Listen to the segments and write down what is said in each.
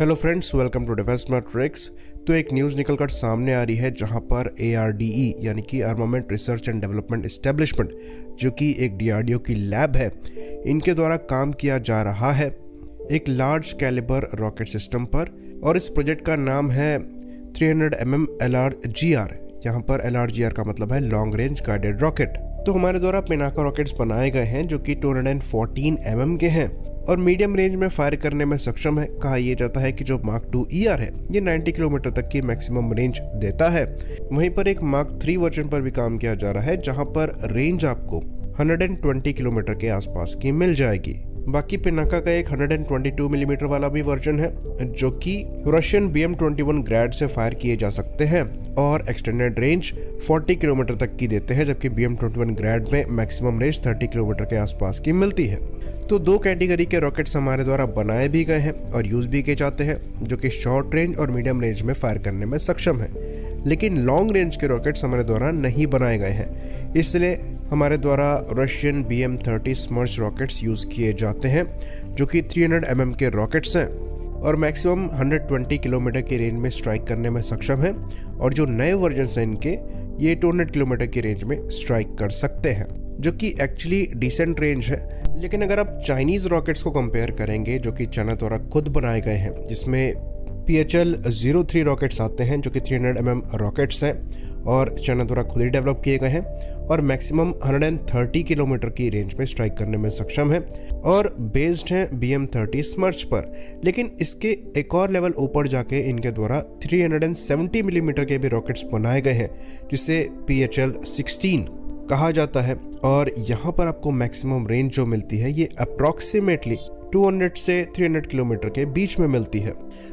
Hello friends, welcome to defence matrix. तो एक news निकलकर सामने आ रही है जहां पर ARDE यानी कि armament research and development establishment, जो कि एक DRDO की लैब है, इनके द्वारा काम किया जा रहा है एक लार्ज कैलिबर रॉकेट सिस्टम पर। और इस प्रोजेक्ट का नाम है 300mm LRGR। यहाँ पर LRGR का मतलब है लॉन्ग रेंज गाइडेड रॉकेट। तो हमारे द्वारा पिनाका रॉकेट्स बनाए गए हैं जो कि 214mm के हैं और मीडियम रेंज में फायर करने में सक्षम है। कहा यह जाता है कि जो Mark II ER है ये 90 किलोमीटर तक की मैक्सिमम रेंज देता है। वहीं पर एक Mark III वर्जन पर भी काम किया जा रहा है जहां पर रेंज आपको 120 किलोमीटर के आसपास की मिल जाएगी। बाकी पिनाका का एक 122mm वाला भी वर्जन है जो कि रशियन BM-21 ग्रैड से फायर किए जा सकते हैं और एक्सटेंडेड रेंज 40 किलोमीटर तक की देते हैं, जबकि BM-21 ग्रैड में मैक्सिमम रेंज 30 किलोमीटर के आसपास की मिलती है। तो दो कैटेगरी के रॉकेट्स हमारे द्वारा बनाए भी गए हैं और यूज भी किए जाते हैं, जो कि शॉर्ट रेंज और मीडियम रेंज में फायर करने में सक्षम है। लेकिन लॉन्ग रेंज के रॉकेट्स हमारे द्वारा नहीं बनाए गए हैं, इसलिए हमारे द्वारा रशियन BM-30 स्मर्च रॉकेट्स यूज किए जाते हैं जो कि 300mm के रॉकेट्स हैं और मैक्सिमम 120 किलोमीटर की रेंज में स्ट्राइक करने में सक्षम है। और जो नए वर्जन हैं इनके, ये 200 किलोमीटर की रेंज में स्ट्राइक कर सकते हैं, जो कि एक्चुअली डिसेंट रेंज है। लेकिन अगर आप चाइनीज रॉकेट्स को कंपेयर करेंगे जो कि चाइना द्वारा खुद बनाए गए हैं, जिसमें PHL-03 रॉकेट्स आते हैं जो कि 300mm रॉकेट्स हैं और चाइना द्वारा खुद ही डेवलप किए गए हैं और मैक्सिमम 130 किलोमीटर की रेंज में स्ट्राइक करने में सक्षम है और बेस्ड हैं BM-30 स्मर्च पर। लेकिन इसके एक और लेवल ऊपर जाके इनके द्वारा 370mm के भी रॉकेट्स बनाए गए हैं जिसे PHL-16 कहा जाता है और यहाँ पर आपको मैक्सिमम रेंज जो मिलती है ये अप्रॉक्सीमेटली 200 से 300 किलोमीटर के बीच में मिलती है।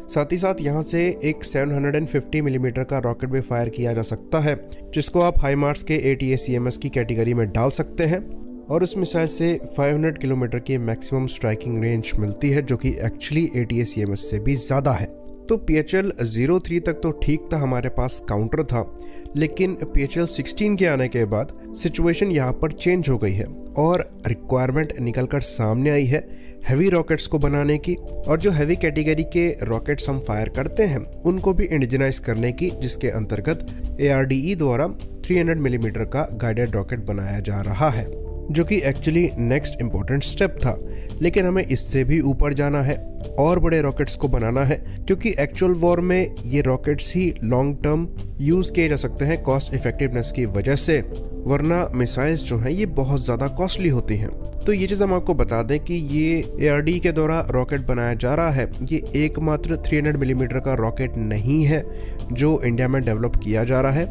साथ ही साथ यहाँ से एक 750mm का रॉकेट भी फायर किया जा सकता है, जिसको आप हाईमार्स के ATACMS की कैटेगरी में डाल सकते हैं और उस मिसाइल से 500 किलोमीटर की मैक्सिमम स्ट्राइकिंग रेंज मिलती है, जो कि एक्चुअली ATACMS से भी ज़्यादा है। तो PHL-03 तक तो ठीक था, हमारे पास काउंटर था, लेकिन PHL-16 के आने के बाद सिचुएशन यहाँ पर चेंज हो गई है और रिक्वायरमेंट निकलकर सामने आई है हैवी रॉकेट्स को बनाने की। और जो हैवी कैटेगरी के रॉकेट्स हम फायर करते हैं उनको भी इंडिजनाइज करने की, जिसके अंतर्गत ARDE द्वारा 300mm का गाइडेड रॉकेट बनाया जा रहा है, जो कि एक्चुअली नेक्स्ट इम्पोर्टेंट स्टेप था। लेकिन हमें इससे भी ऊपर जाना है और बड़े रॉकेट्स को बनाना है, क्योंकि एक्चुअल वॉर में ये रॉकेट्स ही लॉन्ग टर्म यूज किए जा सकते हैं कॉस्ट इफेक्टिवनेस की वजह से, वरना मिसाइल्स जो हैं ये बहुत ज़्यादा कॉस्टली होती हैं। तो ये चीज़ हम आपको बता दें कि ये ARDE के द्वारा रॉकेट बनाया जा रहा है, ये एकमात्र 300mm का रॉकेट नहीं है जो इंडिया में डेवलप किया जा रहा है।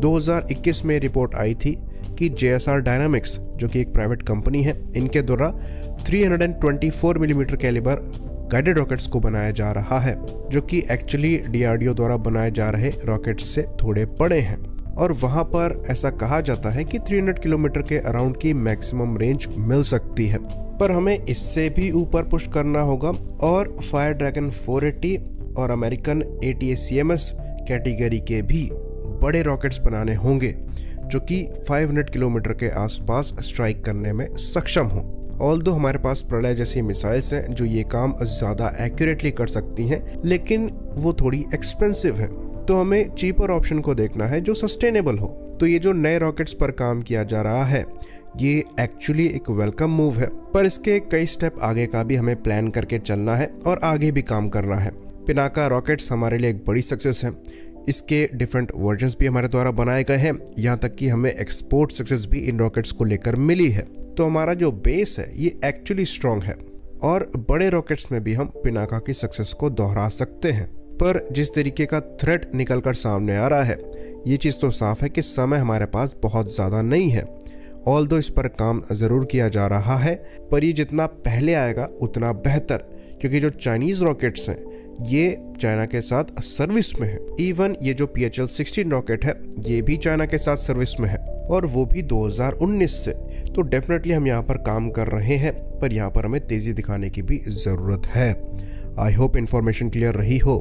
2021 में रिपोर्ट आई थी कि JSR डायनामिक्स, जो कि एक प्राइवेट कंपनी है, इनके द्वारा 324mm कैलिबर गाइडेड रॉकेट्स को बनाया जा रहा है, जो कि एक्चुअली DRDO द्वारा बनाए जा रहे रॉकेट्स से थोड़े बड़े हैं। और वहां पर ऐसा कहा जाता है कि 300 किलोमीटर के अराउंड की मैक्सिमम रेंज मिल सकती है, पर हमें इससे भी ऊपर पुश करना होगा और फायर ड्रैगन 480 और अमेरिकन ATACMS कैटेगरी के भी बड़े रॉकेट्स बनाने होंगे जो कि 500 किलोमीटर के आसपास स्ट्राइक करने में सक्षम हो। ऑल्दो हमारे पास प्रलय जैसी मिसाइल्स हैं जो ये काम ज़्यादा एक्यूरेटली कर सकती हैं, लेकिन वो थोड़ी एक्सपेंसिव है, तो हमें चीपर ऑप्शन को देखना है जो सस्टेनेबल हो। तो ये जो नए रॉकेट्स पर काम किया जा रहा है ये एक्चुअली एक वेलकम मूव है, पर इसके कई स्टेप आगे का भी हमें प्लान करके चलना है और आगे भी काम करना है। पिनाका रॉकेट्स हमारे लिए एक बड़ी सक्सेस है, इसके डिफरेंट वर्जन्स भी हमारे द्वारा बनाए गए हैं, यहाँ तक कि हमें एक्सपोर्ट सक्सेस भी इन रॉकेट्स को लेकर मिली है। तो हमारा जो बेस है ये एक्चुअली स्ट्रॉन्ग है और बड़े रॉकेट्स में भी हम पिनाका की सक्सेस को दोहरा सकते हैं। पर जिस तरीके का थ्रेट निकलकर सामने आ रहा है, ये चीज़ तो साफ है कि समय हमारे पास बहुत ज़्यादा नहीं है। ऑल्दो इस पर काम ज़रूर किया जा रहा है, पर ये जितना पहले आएगा उतना बेहतर, क्योंकि जो चाइनीज़ रॉकेट्स हैं ये चाइना के साथ सर्विस में है। इवन ये जो PHL-16 रॉकेट है ये भी चाइना के साथ सर्विस में है और वो भी 2019 से। तो डेफिनेटली हम यहाँ पर काम कर रहे हैं, पर यहाँ पर हमें तेज़ी दिखाने की भी ज़रूरत है। आई होप इन्फॉर्मेशन क्लियर रही हो।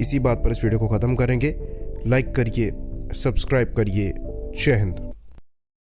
इसी बात पर इस वीडियो को ख़त्म करेंगे। लाइक करिए, सब्सक्राइब करिए। जय हिंद।